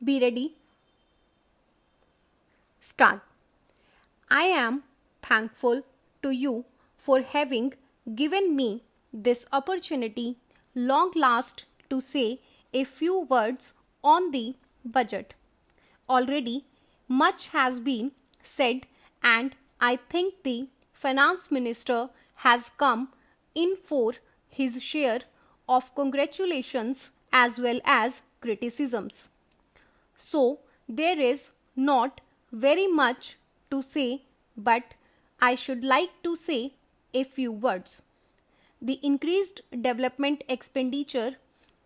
Be ready. Start. I am thankful to you for having given me this opportunity long last to say a few words on the budget. Already much has been said, and I think the finance minister has come in for his share of congratulations as well as criticisms. So there is not very much to say, but I should like to say a few words. The increased development expenditure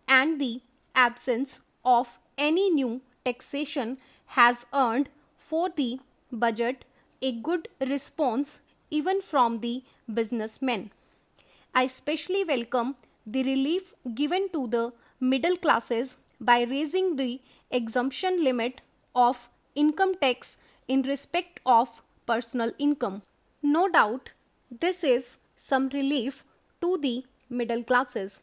and the absence of any new taxation has earned for the budget a good response even from the businessmen. I especially welcome the relief given to the middle classes by raising the exemption limit of income tax in respect of personal income. No doubt, this is some relief to the middle classes.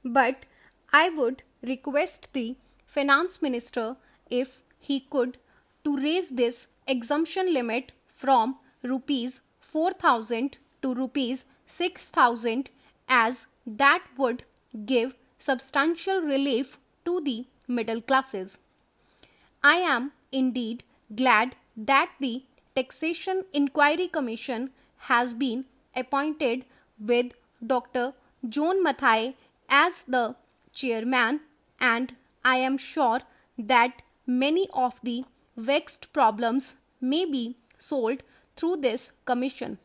But I would request the finance minister if he could to raise this exemption limit from rupees 4,000 to rupees 6,000, as that would give substantial relief to the middle classes. I am indeed glad that the Taxation Inquiry Commission has been appointed with Dr. John Mathai as the chairman, and I am sure that many of the vexed problems may be solved through this commission.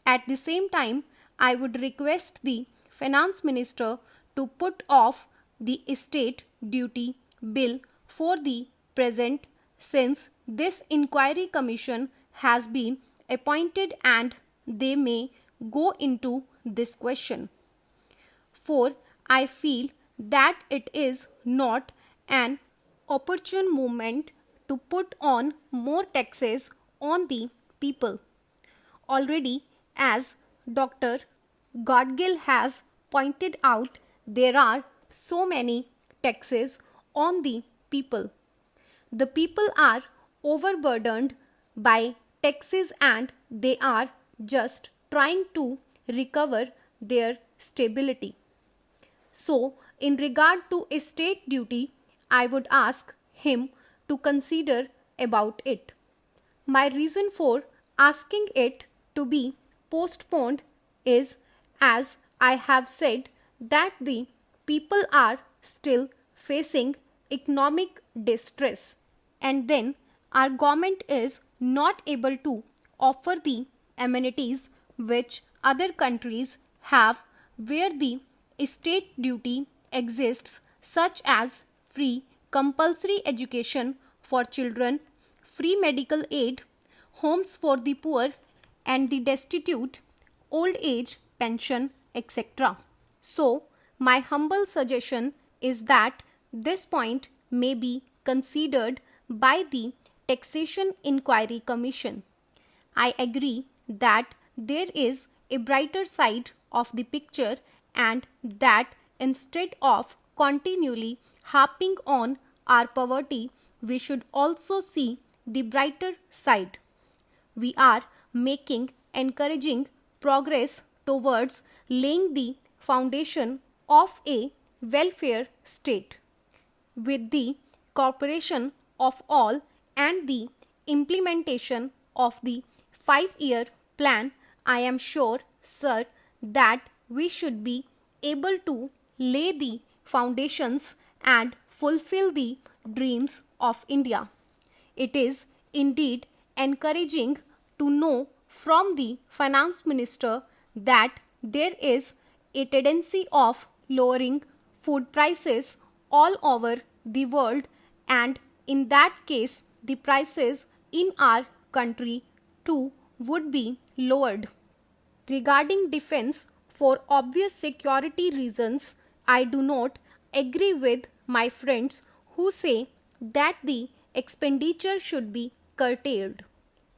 At the same time, I would request the finance minister to put off the estate duty bill for the present, since this inquiry commission has been appointed and they may go into this question. For I feel that it is not an opportune moment to put on more taxes on the people. Already, as Dr. Godgill has pointed out, there are so many taxes on the people. The people are overburdened by taxes and they are just trying to recover their stability. So, in regard to estate duty, I would ask him to consider about it. My reason for asking it to be postponed is, as I have said, that the people are still facing economic distress, and then our government is not able to offer the amenities which other countries have, where the estate duty exists, such as free compulsory education for children, free medical aid, homes for the poor and the destitute, old age pension, etc. So, my humble suggestion is that this point may be considered by the Taxation Inquiry Commission. I agree that there is a brighter side of the picture, and that instead of continually harping on our poverty, we should also see the brighter side. We are making encouraging progress towards laying the foundation of a welfare state. With the cooperation of all and the implementation of the 5-year plan, I am sure, sir, that we should be able to lay the foundations and fulfill the dreams of India. It is indeed encouraging to know from the finance minister that there is a tendency of lowering food prices all over the world, and in that case the prices in our country too would be lowered. Regarding defense, for obvious security reasons, I do not agree with my friends who say that the expenditure should be curtailed.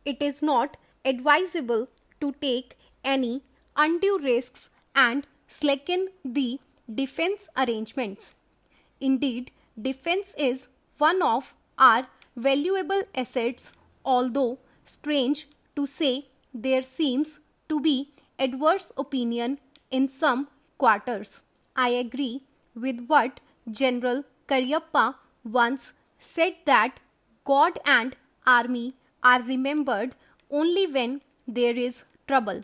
It is not advisable to take any undue risks and slacken the defense arrangements. Indeed, defense is one of our valuable assets, although strange to say there seems to be adverse opinion in some quarters. I agree with what General Cariappa once said that God and army are remembered only when there is trouble.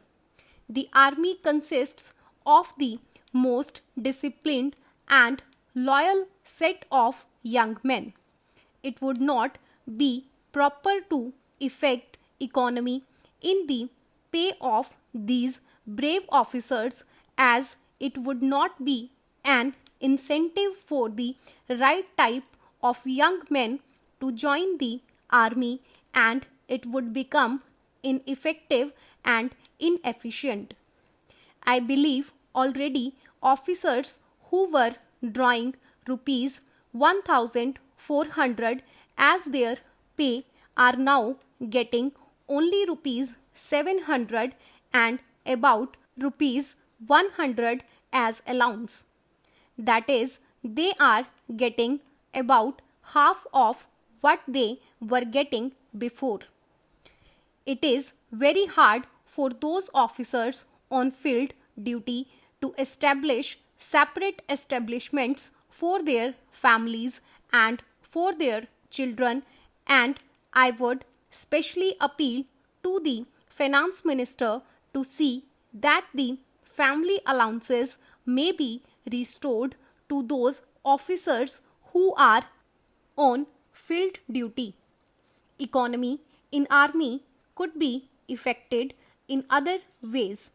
The army consists of the most disciplined and loyal set of young men. It would not be proper to effect economy in the pay of these brave officers, as it would not be an incentive for the right type of young men to join the army, and it would become ineffective and inefficient. I believe already officers who were drawing rupees 1,400 as their pay are now getting only rupees 700 and about rupees 100 as allowance. That is, they are getting about half of what they were getting before. It is very hard for those officers on field duty to establish separate establishments for their families and for their children, and I would specially appeal to the finance minister to see that the family allowances may be restored to those officers who are on field duty. Economy in army could be effected in other ways.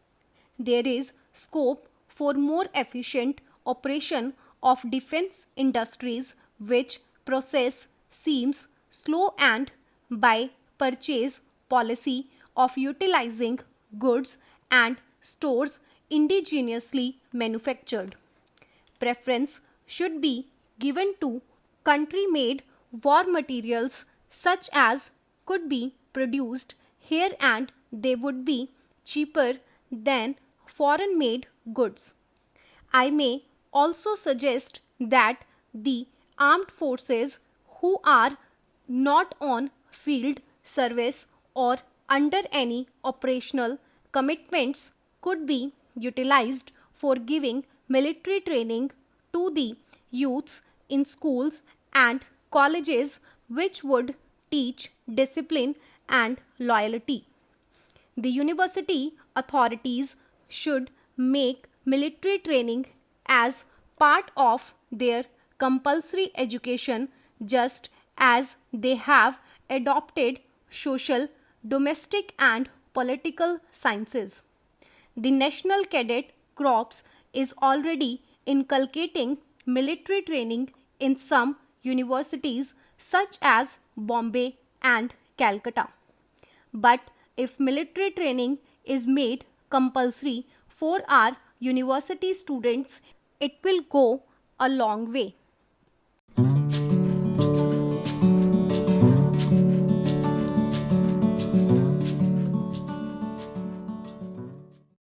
There is scope for more efficient operation of defense industries, which process seems slow, and by purchase policy of utilizing goods and stores indigenously manufactured. Preference should be given to country-made war materials such as could be produced here, and they would be cheaper than foreign-made goods. I may also suggest that the armed forces who are not on field service or under any operational commitments could be utilized for giving military training to the youths in schools and colleges, which would teach discipline and loyalty. The university authorities should make military training as part of their compulsory education, just as they have adopted social, domestic, and political sciences. The National Cadet Corps is already inculcating military training in some universities such as Bombay and Calcutta. But if military training is made compulsory for our university students, it will go a long way.